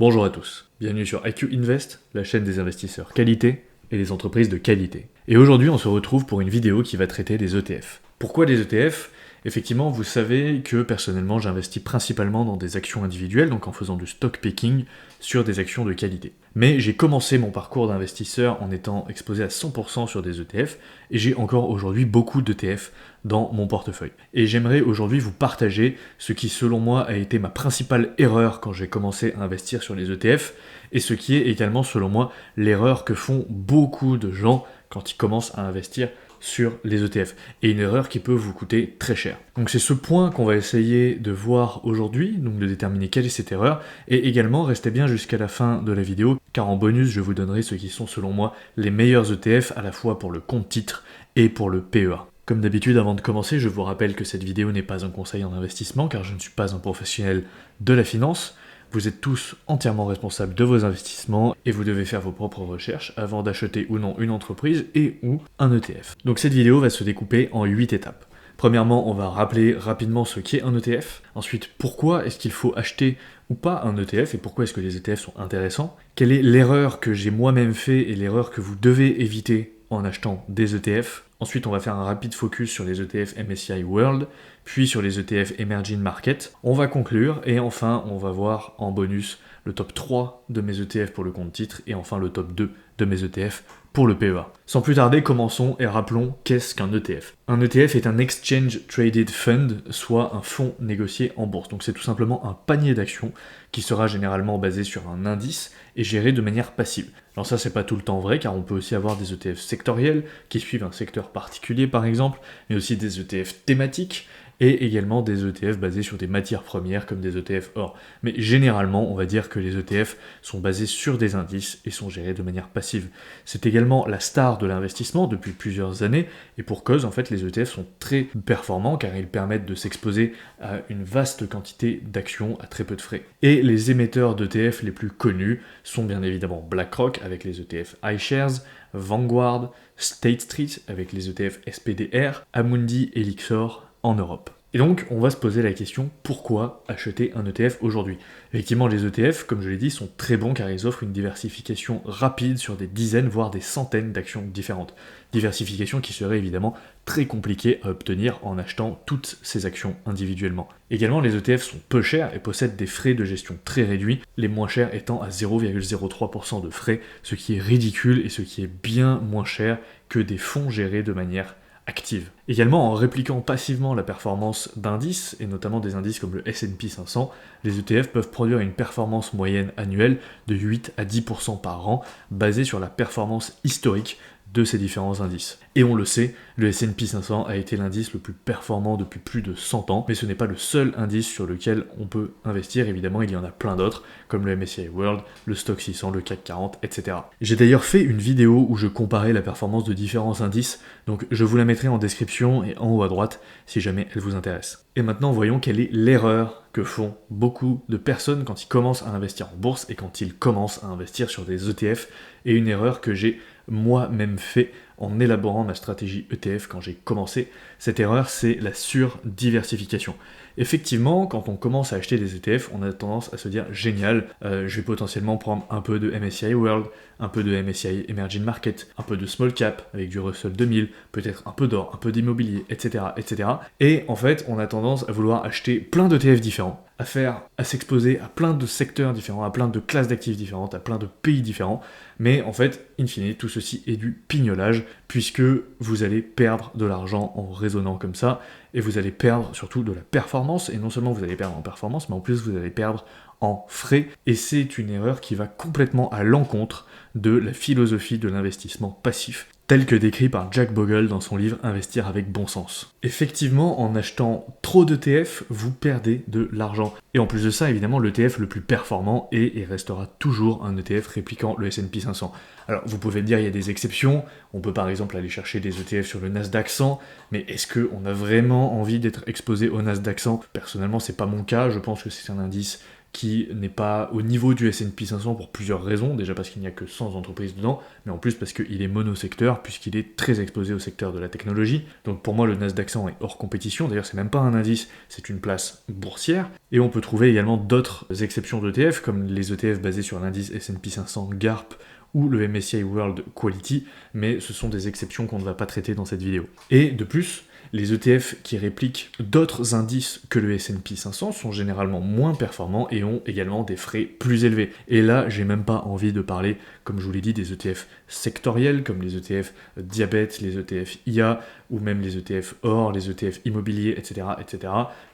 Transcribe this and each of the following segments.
Bonjour à tous, bienvenue sur IQ Invest, la chaîne des investisseurs qualité et des entreprises de qualité. Et aujourd'hui on se retrouve pour une vidéo qui va traiter des ETF. Pourquoi des ETF ? Effectivement, vous savez que personnellement j'investis principalement dans des actions individuelles, donc en faisant du stock picking sur des actions de qualité. Mais j'ai commencé mon parcours d'investisseur en étant exposé à 100% sur des ETF, et j'ai encore aujourd'hui beaucoup d'ETF dans mon portefeuille. Et j'aimerais aujourd'hui vous partager ce qui selon moi a été ma principale erreur quand j'ai commencé à investir sur les ETF, et ce qui est également selon moi l'erreur que font beaucoup de gens quand ils commencent à investir sur les ETF, et une erreur qui peut vous coûter très cher. Donc c'est ce point qu'on va essayer de voir aujourd'hui, donc de déterminer quelle est cette erreur, et également restez bien jusqu'à la fin de la vidéo, car en bonus je vous donnerai ce qui sont selon moi les meilleurs ETF à la fois pour le compte titre et pour le PEA. Comme d'habitude, avant de commencer, je vous rappelle que cette vidéo n'est pas un conseil en investissement, car je ne suis pas un professionnel de la finance. Vous êtes tous entièrement responsables de vos investissements et vous devez faire vos propres recherches avant d'acheter ou non une entreprise et ou un ETF. Donc cette vidéo va se découper en 8 étapes. Premièrement, on va rappeler rapidement ce qu'est un ETF. Ensuite, pourquoi est-ce qu'il faut acheter ou pas un ETF et pourquoi est-ce que les ETF sont intéressants. Quelle est l'erreur que j'ai moi-même fait et l'erreur que vous devez éviter en achetant des ETF. Ensuite, on va faire un rapide focus sur les ETF MSCI World, puis sur les ETF Emerging Market. On va conclure et enfin, on va voir en bonus le top 3 de mes ETF pour le compte titre et enfin le top 2 de mes ETF pour le PEA. Sans plus tarder, commençons et rappelons qu'est-ce qu'un ETF. Un ETF est un Exchange Traded Fund, soit un fonds négocié en bourse. Donc c'est tout simplement un panier d'actions qui sera généralement basé sur un indice et géré de manière passive. Alors ça c'est pas tout le temps vrai car on peut aussi avoir des ETF sectoriels qui suivent un secteur particulier par exemple, mais aussi des ETF thématiques et également des ETF basés sur des matières premières comme des ETF or. Mais généralement, on va dire que les ETF sont basés sur des indices et sont gérés de manière passive. C'est également la star de l'investissement depuis plusieurs années, et pour cause, en fait, les ETF sont très performants car ils permettent de s'exposer à une vaste quantité d'actions à très peu de frais. Et les émetteurs d'ETF les plus connus sont bien évidemment BlackRock avec les ETF iShares, Vanguard, State Street avec les ETF SPDR, Amundi et Lyxor en Europe. Et donc, on va se poser la question, pourquoi acheter un ETF aujourd'hui ? Effectivement, les ETF, comme je l'ai dit, sont très bons car ils offrent une diversification rapide sur des dizaines, voire des centaines d'actions différentes. Diversification qui serait évidemment très compliquée à obtenir en achetant toutes ces actions individuellement. Également, les ETF sont peu chers et possèdent des frais de gestion très réduits, les moins chers étant à 0,03% de frais, ce qui est ridicule et ce qui est bien moins cher que des fonds gérés de manière active. Également, en répliquant passivement la performance d'indices, et notamment des indices comme le S&P 500, les ETF peuvent produire une performance moyenne annuelle de 8 à 10% par an, basée sur la performance historique de ces différents indices. Et on le sait, le S&P 500 a été l'indice le plus performant depuis plus de 100 ans, mais ce n'est pas le seul indice sur lequel on peut investir, évidemment il y en a plein d'autres, comme le MSCI World, le Stock 600, le CAC 40, etc. J'ai d'ailleurs fait une vidéo où je comparais la performance de différents indices, donc je vous la mettrai en description et en haut à droite si jamais elle vous intéresse. Et maintenant voyons quelle est l'erreur que font beaucoup de personnes quand ils commencent à investir en bourse et quand ils commencent à investir sur des ETF, et une erreur que j'ai moi-même fait en élaborant ma stratégie ETF quand j'ai commencé. Cette erreur, c'est la surdiversification. Effectivement, quand on commence à acheter des ETF, on a tendance à se dire génial, je vais potentiellement prendre un peu de MSCI World, un peu de MSCI Emerging Market, un peu de Small Cap avec du Russell 2000, peut-être un peu d'or, un peu d'immobilier, etc., etc. Et en fait, on a tendance à vouloir acheter plein d'ETF différents, à s'exposer à plein de secteurs différents, à plein de classes d'actifs différentes, à plein de pays différents, mais en fait, in fine, tout ceci est du pignolage, puisque vous allez perdre de l'argent en raisonnant comme ça, et vous allez perdre surtout de la performance, et non seulement vous allez perdre en performance, mais en plus vous allez perdre en frais, et c'est une erreur qui va complètement à l'encontre de la philosophie de l'investissement passif, tel que décrit par Jack Bogle dans son livre Investir avec bon sens. Effectivement, en achetant trop d'ETF, vous perdez de l'argent. Et en plus de ça, évidemment, l'ETF le plus performant est et restera toujours un ETF répliquant le S&P 500. Alors, vous pouvez me dire, il y a des exceptions, on peut par exemple aller chercher des ETF sur le Nasdaq 100, mais est-ce qu'on a vraiment envie d'être exposé au Nasdaq 100 ? Personnellement, c'est pas mon cas, je pense que c'est un indice qui n'est pas au niveau du S&P 500 pour plusieurs raisons, déjà parce qu'il n'y a que 100 entreprises dedans, mais en plus parce qu'il est monosecteur, puisqu'il est très exposé au secteur de la technologie. Donc pour moi, le Nasdaq 100 est hors compétition, d'ailleurs c'est même pas un indice, c'est une place boursière. Et on peut trouver également d'autres exceptions d'ETF, comme les ETF basés sur l'indice S&P 500 GARP, ou le MSCI World Quality, mais ce sont des exceptions qu'on ne va pas traiter dans cette vidéo. Et de plus, les ETF qui répliquent d'autres indices que le S&P 500 sont généralement moins performants et ont également des frais plus élevés. Et là, j'ai même pas envie de parler, comme je vous l'ai dit, des ETF sectoriels, comme les ETF diabète, les ETF IA, ou même les ETF or, les ETF immobiliers, etc.,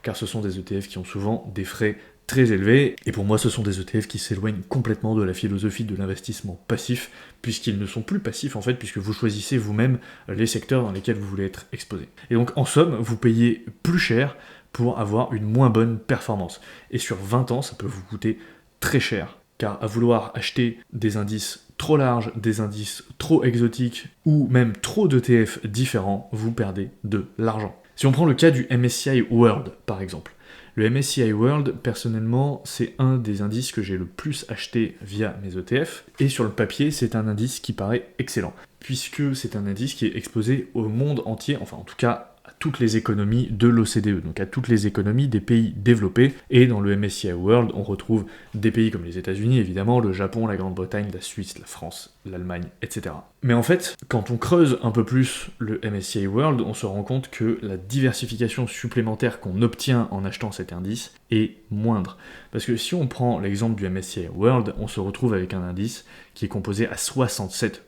car ce sont des ETF qui ont souvent des frais très élevés, et pour moi ce sont des ETF qui s'éloignent complètement de la philosophie de l'investissement passif, puisqu'ils ne sont plus passifs en fait, puisque vous choisissez vous-même les secteurs dans lesquels vous voulez être exposé. Et donc en somme, vous payez plus cher pour avoir une moins bonne performance. Et sur 20 ans, ça peut vous coûter très cher, car à vouloir acheter des indices trop larges, des indices trop exotiques, ou même trop d'ETF différents, vous perdez de l'argent. Si on prend le cas du MSCI World, par exemple, le MSCI World, personnellement, c'est un des indices que j'ai le plus acheté via mes ETF, et sur le papier, c'est un indice qui paraît excellent, puisque c'est un indice qui est exposé au monde entier, enfin en tout cas à toutes les économies de l'OCDE, donc à toutes les économies des pays développés, et dans le MSCI World, on retrouve des pays comme les États-Unis, évidemment, le Japon, la Grande-Bretagne, la Suisse, la France, l'Allemagne, etc. Mais en fait, quand on creuse un peu plus le MSCI World, on se rend compte que la diversification supplémentaire qu'on obtient en achetant cet indice est moindre. Parce que si on prend l'exemple du MSCI World, on se retrouve avec un indice qui est composé à 67%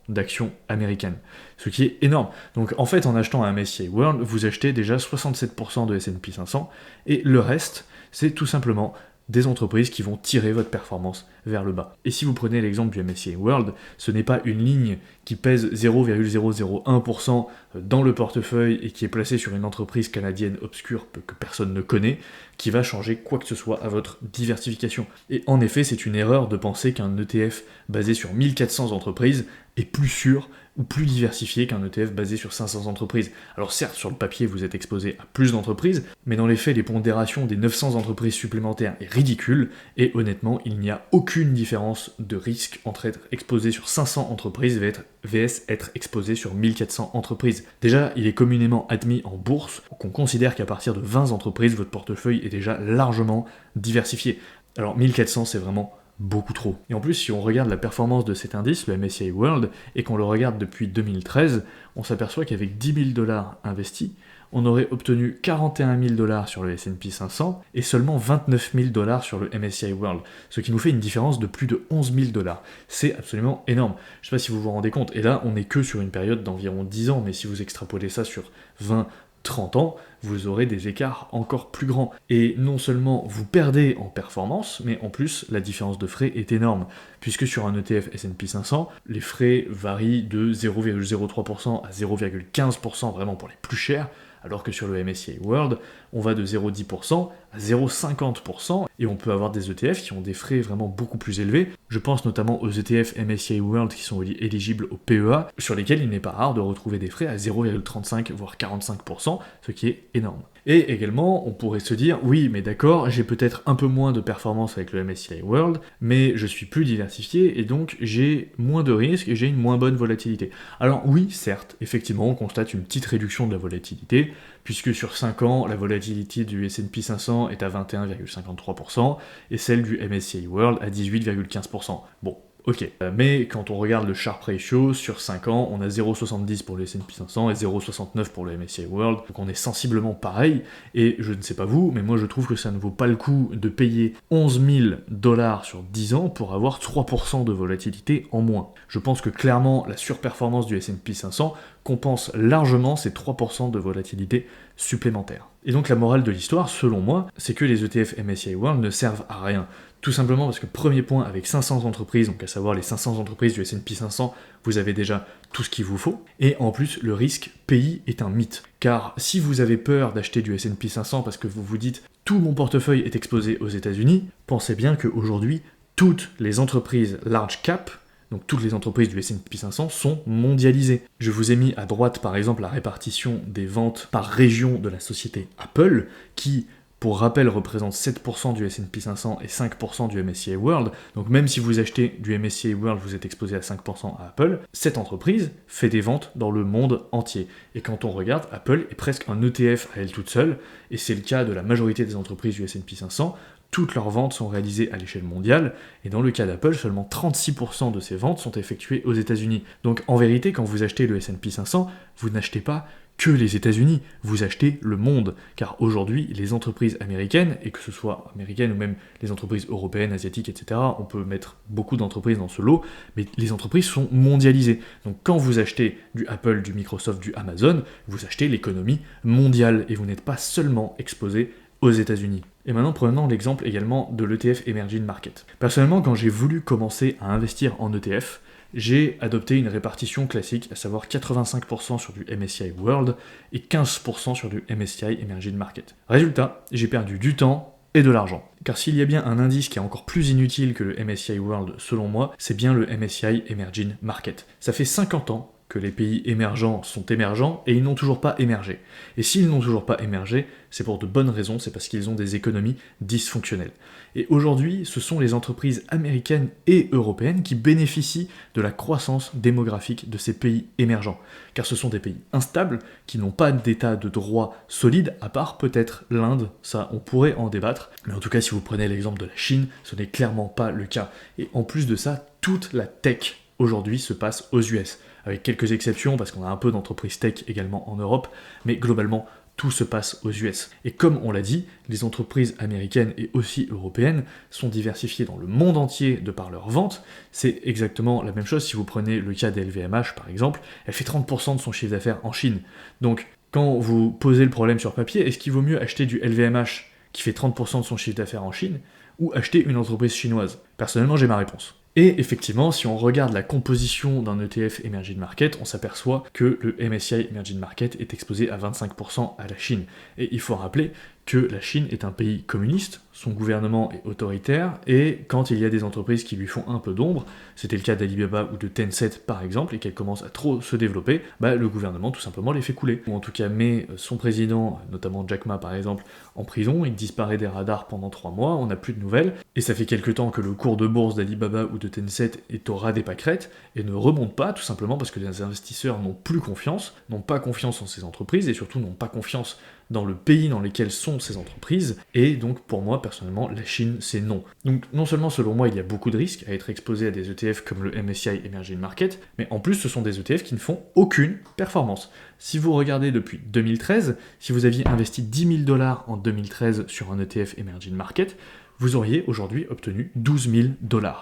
d'actions américaines, ce qui est énorme. Donc en fait, en achetant un MSCI World, vous achetez déjà 67% de S&P 500, et le reste, c'est tout simplement des entreprises qui vont tirer votre performance vers le bas. Et si vous prenez l'exemple du MSCI World, ce n'est pas une ligne qui pèse 0,001% dans le portefeuille et qui est placée sur une entreprise canadienne obscure que personne ne connaît, qui va changer quoi que ce soit à votre diversification. Et en effet, c'est une erreur de penser qu'un ETF basé sur 1400 entreprises est plus sûr ou plus diversifié qu'un ETF basé sur 500 entreprises. Alors certes, sur le papier, vous êtes exposé à plus d'entreprises, mais dans les faits, les pondérations des 900 entreprises supplémentaires est ridicule, et honnêtement, il n'y a aucune différence de risque entre être exposé sur 500 entreprises vs être exposé sur 1400 entreprises. Déjà, il est communément admis en bourse qu'on considère qu'à partir de 20 entreprises, votre portefeuille est déjà largement diversifié. Alors 1400, c'est vraiment beaucoup trop. Et en plus, si on regarde la performance de cet indice, le MSCI World, et qu'on le regarde depuis 2013, on s'aperçoit qu'avec 10 000 $ investis, on aurait obtenu 41 000 $ sur le S&P 500 et seulement 29 000 $ sur le MSCI World, ce qui nous fait une différence de plus de 11 000 $. C'est absolument énorme. Je ne sais pas si vous vous rendez compte, et là, on n'est que sur une période d'environ 10 ans, mais si vous extrapolez ça sur 20-30 ans, vous aurez des écarts encore plus grands. Et non seulement vous perdez en performance, mais en plus, la différence de frais est énorme, puisque sur un ETF S&P 500, les frais varient de 0,03% à 0,15% vraiment pour les plus chers, alors que sur le MSCI World, on va de 0,10% à 0,50%, et on peut avoir des ETF qui ont des frais vraiment beaucoup plus élevés. Je pense notamment aux ETF MSCI World qui sont éligibles au PEA, sur lesquels il n'est pas rare de retrouver des frais à 0,35 voire 45%, ce qui est énorme. Et également, on pourrait se dire, oui, mais d'accord, j'ai peut-être un peu moins de performance avec le MSCI World, mais je suis plus diversifié, et donc j'ai moins de risques et j'ai une moins bonne volatilité. Alors oui, certes, effectivement, on constate une petite réduction de la volatilité, puisque sur 5 ans, la volatilité du S&P 500 est à 21,53%, et celle du MSCI World à 18,15%. Bon, ok, mais quand on regarde le Sharpe Ratio, sur 5 ans, on a 0,70 pour le S&P 500 et 0,69 pour le MSCI World, donc on est sensiblement pareil, et je ne sais pas vous, mais moi je trouve que ça ne vaut pas le coup de payer 11 000 $ sur 10 ans pour avoir 3% de volatilité en moins. Je pense que clairement, la surperformance du S&P 500 compense largement ces 3% de volatilité supplémentaire. Et donc la morale de l'histoire, selon moi, c'est que les ETF MSCI World ne servent à rien. Tout simplement parce que premier point, avec 500 entreprises, donc à savoir les 500 entreprises du S&P 500, vous avez déjà tout ce qu'il vous faut. Et en plus, le risque pays est un mythe. Car si vous avez peur d'acheter du S&P 500 parce que vous vous dites « tout mon portefeuille est exposé aux États-Unis », pensez bien qu'aujourd'hui, toutes les entreprises large cap, donc toutes les entreprises du S&P 500 sont mondialisées. Je vous ai mis à droite par exemple la répartition des ventes par région de la société Apple, qui pour rappel, représente 7% du S&P 500 et 5% du MSCI World. Donc même si vous achetez du MSCI World, vous êtes exposé à 5% à Apple. Cette entreprise fait des ventes dans le monde entier. Et quand on regarde, Apple est presque un ETF à elle toute seule, et c'est le cas de la majorité des entreprises du S&P 500. Toutes leurs ventes sont réalisées à l'échelle mondiale, et dans le cas d'Apple, seulement 36% de ces ventes sont effectuées aux États-Unis. Donc en vérité, quand vous achetez le S&P 500, vous n'achetez pas que les États-Unis, vous achetez le monde, car aujourd'hui, les entreprises américaines, et que ce soit américaines ou même les entreprises européennes, asiatiques, etc., on peut mettre beaucoup d'entreprises dans ce lot, mais les entreprises sont mondialisées. Donc quand vous achetez du Apple, du Microsoft, du Amazon, vous achetez l'économie mondiale, et vous n'êtes pas seulement exposé aux États-Unis. Et maintenant, prenons l'exemple également de l'ETF Emerging Market. Personnellement, quand j'ai voulu commencer à investir en ETF, j'ai adopté une répartition classique, à savoir 85% sur du MSCI World et 15% sur du MSCI Emerging Market. Résultat, j'ai perdu du temps et de l'argent. Car s'il y a bien un indice qui est encore plus inutile que le MSCI World selon moi, c'est bien le MSCI Emerging Market. Ça fait 50 ans que les pays émergents sont émergents et ils n'ont toujours pas émergé. Et s'ils n'ont toujours pas émergé, c'est pour de bonnes raisons, c'est parce qu'ils ont des économies dysfonctionnelles. Et aujourd'hui, ce sont les entreprises américaines et européennes qui bénéficient de la croissance démographique de ces pays émergents. Car ce sont des pays instables, qui n'ont pas d'état de droit solide, à part peut-être l'Inde, ça on pourrait en débattre. Mais en tout cas, si vous prenez l'exemple de la Chine, ce n'est clairement pas le cas. Et en plus de ça, toute la tech aujourd'hui se passe aux US. Avec quelques exceptions, parce qu'on a un peu d'entreprises tech également en Europe, mais globalement, tout se passe aux US. Et comme on l'a dit, les entreprises américaines et aussi européennes sont diversifiées dans le monde entier de par leurs ventes. C'est exactement la même chose si vous prenez le cas d'LVMH par exemple, elle fait 30% de son chiffre d'affaires en Chine. Donc quand vous posez le problème sur papier, est-ce qu'il vaut mieux acheter du LVMH qui fait 30% de son chiffre d'affaires en Chine, ou acheter une entreprise chinoise? Personnellement, j'ai ma réponse. Et effectivement, si on regarde la composition d'un ETF Emerging Market, on s'aperçoit que le MSCI Emerging Market est exposé à 25% à la Chine. Et il faut rappeler que la Chine est un pays communiste, son gouvernement est autoritaire, et quand il y a des entreprises qui lui font un peu d'ombre, c'était le cas d'Alibaba ou de Tencent par exemple, et qu'elles commencent à trop se développer, le gouvernement tout simplement les fait couler. Ou en tout cas met son président, notamment Jack Ma par exemple, en prison, il disparaît des radars pendant 3 mois, on n'a plus de nouvelles, et ça fait quelque temps que le cours de bourse d'Alibaba ou de Tencent est au ras des pâquerettes, et ne remonte pas, tout simplement parce que les investisseurs n'ont plus confiance, n'ont pas confiance en ces entreprises, et surtout n'ont pas confiance dans le pays dans lequel sont ces entreprises, et donc pour moi personnellement la Chine c'est non. Donc non seulement selon moi il y a beaucoup de risques à être exposé à des ETF comme le MSCI Emerging Market, mais en plus ce sont des ETF qui ne font aucune performance. Si vous regardez depuis 2013, si vous aviez investi 10 000 $ en 2013 sur un ETF Emerging Market, vous auriez aujourd'hui obtenu 12 000 $.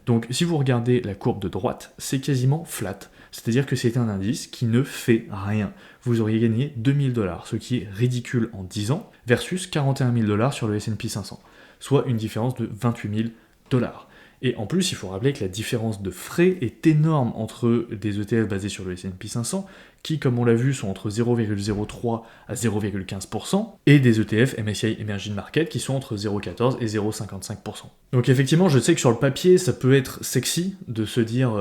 Donc si vous regardez la courbe de droite, c'est quasiment flat. C'est-à-dire que c'est un indice qui ne fait rien. Vous auriez gagné 2 000 $, ce qui est ridicule en 10 ans, versus 41 000 $ sur le S&P 500, soit une différence de 28 000 $. Et en plus, il faut rappeler que la différence de frais est énorme entre des ETF basés sur le S&P 500, qui, comme on l'a vu, sont entre 0,03 à 0,15%, et des ETF MSCI Emerging Market qui sont entre 0,14 et 0,55%. Donc effectivement, je sais que sur le papier, ça peut être sexy de se dire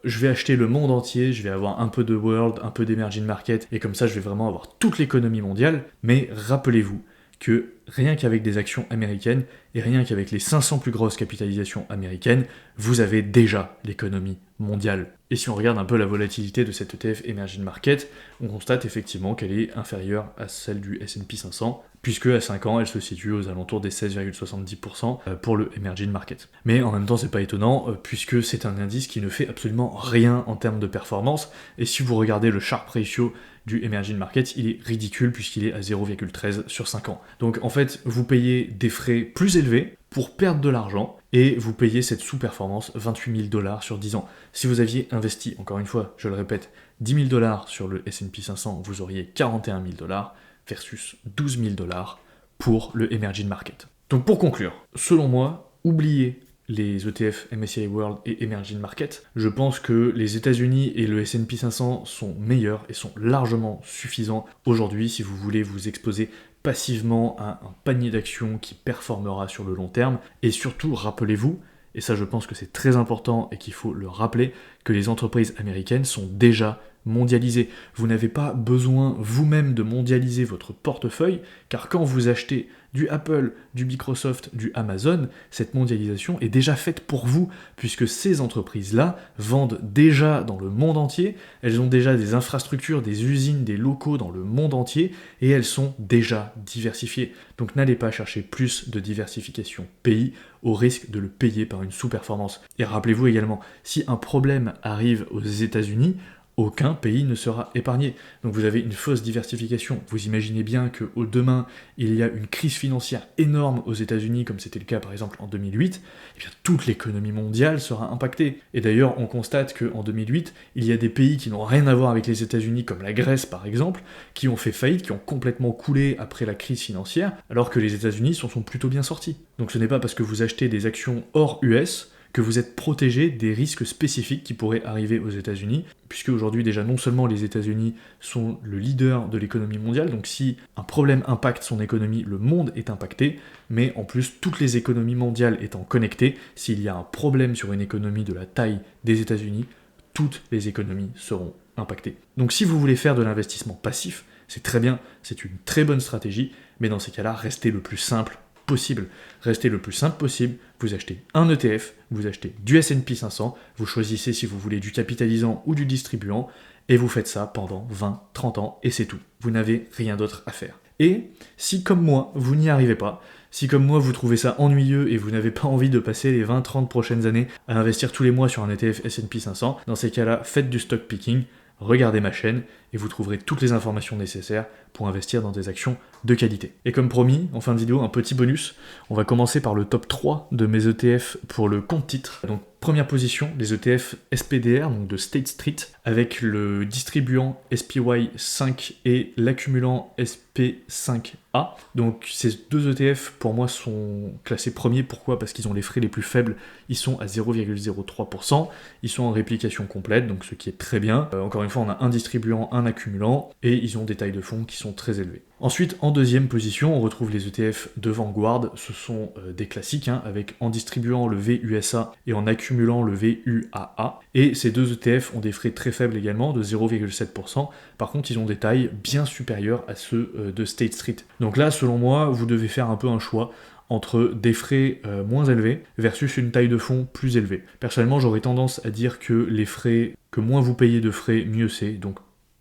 je vais acheter le monde entier, je vais avoir un peu de World, un peu d'Emerging Market, et comme ça je vais vraiment avoir toute l'économie mondiale, mais rappelez-vous que rien qu'avec des actions américaines, et rien qu'avec les 500 plus grosses capitalisations américaines, vous avez déjà l'économie mondiale. Et si on regarde un peu la volatilité de cette ETF Emerging Market, on constate effectivement qu'elle est inférieure à celle du S&P 500, puisque à 5 ans, elle se situe aux alentours des 16,70% pour le Emerging Market. Mais en même temps, c'est pas étonnant, puisque c'est un indice qui ne fait absolument rien en termes de performance, et si vous regardez le Sharpe Ratio du Emerging Market, il est ridicule puisqu'il est à 0,13 sur 5 ans. Donc en fait, vous payez des frais plus élevés pour perdre de l'argent, et vous payez cette sous-performance 28 000 $ sur 10 ans. Si vous aviez investi, encore une fois, je le répète, 10 000 $ sur le S&P 500, vous auriez 41 000 $ versus 12 000 $ pour le Emerging Market. Donc pour conclure, selon moi, oubliez les ETF MSCI World et Emerging Market. Je pense que les États-Unis et le S&P 500 sont meilleurs et sont largement suffisants aujourd'hui si vous voulez vous exposer passivement à un panier d'actions qui performera sur le long terme. Et surtout, rappelez-vous, et ça je pense que c'est très important et qu'il faut le rappeler, que les entreprises américaines sont déjà mondialisé. Vous n'avez pas besoin vous-même de mondialiser votre portefeuille, car quand vous achetez du Apple, du Microsoft, du Amazon, cette mondialisation est déjà faite pour vous, puisque ces entreprises-là vendent déjà dans le monde entier, elles ont déjà des infrastructures, des usines, des locaux dans le monde entier, et elles sont déjà diversifiées. Donc n'allez pas chercher plus de diversification pays au risque de le payer par une sous-performance. Et rappelez-vous également, si un problème arrive aux États-Unis, aucun pays ne sera épargné. Donc vous avez une fausse diversification. Vous imaginez bien qu'au demain, il y a une crise financière énorme aux États-Unis, comme c'était le cas par exemple en 2008, et bien toute l'économie mondiale sera impactée. Et d'ailleurs, on constate qu'en 2008, il y a des pays qui n'ont rien à voir avec les États-Unis, comme la Grèce par exemple, qui ont fait faillite, qui ont complètement coulé après la crise financière, alors que les États-Unis s'en sont plutôt bien sortis. Donc ce n'est pas parce que vous achetez des actions hors US que vous êtes protégé des risques spécifiques qui pourraient arriver aux États-Unis, puisque aujourd'hui déjà non seulement les États-Unis sont le leader de l'économie mondiale, donc si un problème impacte son économie, le monde est impacté, mais en plus toutes les économies mondiales étant connectées, s'il y a un problème sur une économie de la taille des États-Unis, toutes les économies seront impactées. Donc si vous voulez faire de l'investissement passif, c'est très bien, c'est une très bonne stratégie, mais dans ces cas-là, restez le plus simple possible. Restez le plus simple possible, vous achetez un ETF, vous achetez du S&P 500, vous choisissez si vous voulez du capitalisant ou du distribuant, et vous faites ça pendant 20-30 ans, et c'est tout. Vous n'avez rien d'autre à faire. Et si comme moi, vous n'y arrivez pas, si comme moi vous trouvez ça ennuyeux et vous n'avez pas envie de passer les 20-30 prochaines années à investir tous les mois sur un ETF S&P 500, dans ces cas-là, faites du stock picking, regardez ma chaîne et vous trouverez toutes les informations nécessaires pour investir dans des actions de qualité. Et comme promis, en fin de vidéo, un petit bonus. On va commencer par le top 3 de mes ETF pour le compte titre. Donc première position, les ETF SPDR, donc de State Street, avec le distribuant SPY5 et l'accumulant SP5A. Donc ces deux ETF pour moi sont classés premiers. Pourquoi ? Parce qu'ils ont les frais les plus faibles. Ils sont à 0,03%. Ils sont en réplication complète, donc ce qui est très bien. Encore une fois, on a un distribuant, un accumulant, et ils ont des tailles de fonds qui sont très élevées. Ensuite, en deuxième position, on retrouve les ETF de Vanguard. Ce sont des classiques, avec en distribuant le VUSA et en accumulant le VUAA. Et ces deux ETF ont des frais très faibles également, de 0,7%. Par contre, ils ont des tailles bien supérieures à ceux de State Street. Donc là, selon moi, vous devez faire un peu un choix entre des frais moins élevés versus une taille de fonds plus élevée. Personnellement, j'aurais tendance à dire que les frais, que moins vous payez de frais, mieux c'est. Donc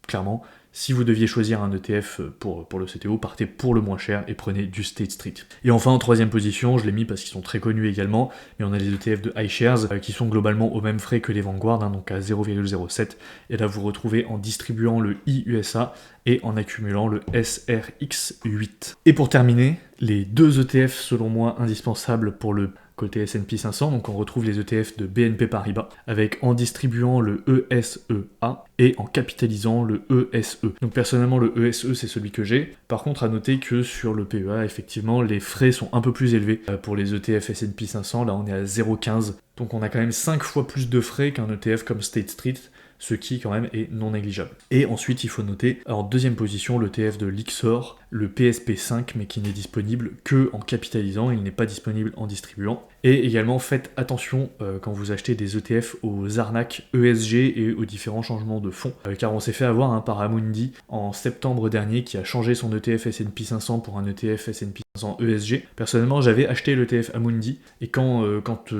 clairement, si vous deviez choisir un ETF pour le CTO, partez pour le moins cher et prenez du State Street. Et enfin, en troisième position, je l'ai mis parce qu'ils sont très connus également, mais on a les ETF de iShares qui sont globalement au même frais que les Vanguard, donc à 0,07. Et là, vous retrouvez en distribuant le IUSA et en accumulant le SRX8. Et pour terminer, les deux ETF selon moi indispensables pour le côté S&P 500, donc on retrouve les ETF de BNP Paribas, avec en distribuant le ESEA et en capitalisant le ESE. Donc personnellement, le ESE, c'est celui que j'ai. Par contre, à noter que sur le PEA, effectivement, les frais sont un peu plus élevés. Pour les ETF S&P 500, là, on est à 0,15. Donc on a quand même 5 fois plus de frais qu'un ETF comme State Street, ce qui quand même est non négligeable. Et ensuite, il faut noter, en deuxième position, l'ETF de Lyxor, le PSP5, mais qui n'est disponible que en capitalisant, il n'est pas disponible en distribuant. Et également, faites attention quand vous achetez des ETF aux arnaques ESG et aux différents changements de fonds, car on s'est fait avoir par Amundi en septembre dernier, qui a changé son ETF S&P 500 pour un ETF S&P 500 ESG. Personnellement, j'avais acheté l'ETF Amundi, et quand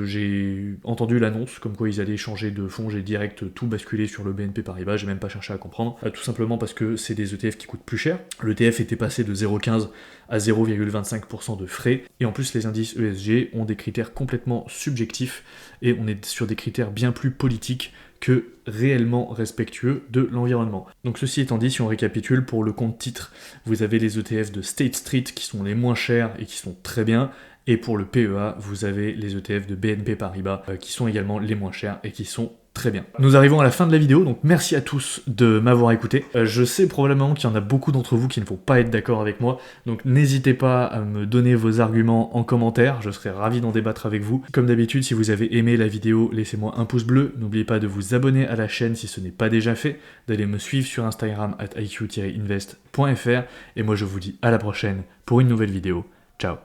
j'ai entendu l'annonce, comme quoi ils allaient changer de fonds, j'ai direct tout basculé sur le BNP Paribas, j'ai même pas cherché à comprendre, tout simplement parce que c'est des ETF qui coûtent plus cher. L'ETF était passé de 0,15 à 0,25% de frais, et en plus les indices ESG ont des critères complètement subjectifs, et on est sur des critères bien plus politiques que réellement respectueux de l'environnement. Donc ceci étant dit, si on récapitule, pour le compte titre, vous avez les ETF de State Street qui sont les moins chers et qui sont très bien, et pour le PEA, vous avez les ETF de BNP Paribas qui sont également les moins chers et qui sont très bien. Nous arrivons à la fin de la vidéo, donc merci à tous de m'avoir écouté. Je sais probablement qu'il y en a beaucoup d'entre vous qui ne vont pas être d'accord avec moi, donc n'hésitez pas à me donner vos arguments en commentaire, je serai ravi d'en débattre avec vous. Comme d'habitude, si vous avez aimé la vidéo, laissez-moi un pouce bleu, n'oubliez pas de vous abonner à la chaîne si ce n'est pas déjà fait, d'aller me suivre sur Instagram @iq-invest.fr, et moi je vous dis à la prochaine pour une nouvelle vidéo. Ciao.